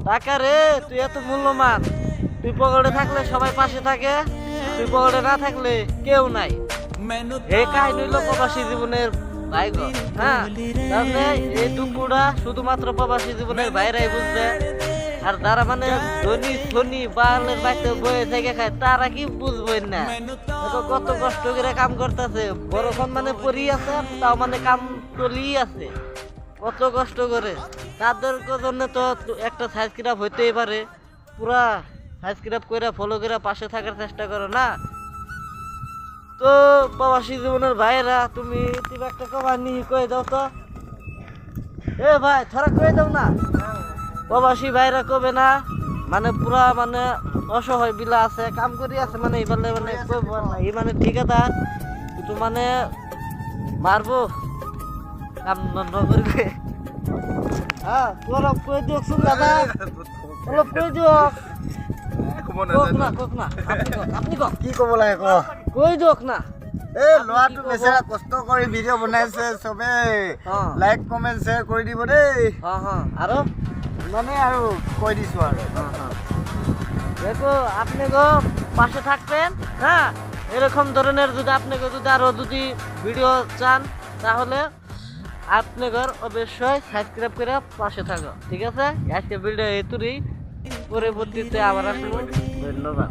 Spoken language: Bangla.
টাকা রে, তুই এত মূল্যবান। তুই পকেটে থাকলে সবাই পাশে থাকে, তুই পকেটে না থাকলে কেউ নাই। এই কাহিনী হইলো প্রবাসী জীবনের ভাইগ। হ্যাঁ, তাহলে এই দুঃখটা শুধুমাত্র প্রবাসী জীবনের ভাইরাই বুঝবে। আর যারা মানে ধনী ধনী বাঙালের বাড়িতে বয়ে থেকে খায় তারা কি বুঝবই না। কত কষ্ট করে কাম করতেছে, বড়ক্ষণ মানে পড়ি আছে, তাও মানে কাম চলি আছে কত কষ্ট করে। তাদের জন্য তো একটা সাবস্ক্রাইব হইতেই পারে, পুরা সাবস্ক্রাইব করে ফলো করে পাশে থাকার চেষ্টা করো না। তো প্রবাসী জীবনের ভাইরা তুমি একটা কমানি কয়ে দাও তো। এ ভাই থরা কয়ে দাও না, প্রবাসী ভাইরা কবে না মানে পুরা মানে অসহায় বিলা আছে, কাম করি আছে মানে এবারে মানে এই মানে ঠিকাদার কিন্তু মানে মারবো কাম করবে। হ্যাঁ তোরা কই দিও শুন দাদা, অলপ কই দিও। আপনি কি কব লাগে ক কই দিয়ক না। এই ল'ৰাটো বেচেৰা কষ্ট কৰি ভিডিঅ' বনাইছে, চবে লাইক কমেণ্ট শ্বেয়াৰ কৰি দিব দেই। আৰু মানে আৰু কৈ দিছো আৰু দেখো আপনি গো পাশে থাকবেন। হ্যাঁ, এরকম ধরনের যদি আপনি যদি আরো যদি ভিডিও চান তাহলে আপনি অবশ্যই সাবস্ক্রাইব করে পাশে থাকো। ঠিক আছে, আজকে ভিডিও এতুই, পরবর্তীতে আবার আসবো। ধন্যবাদ।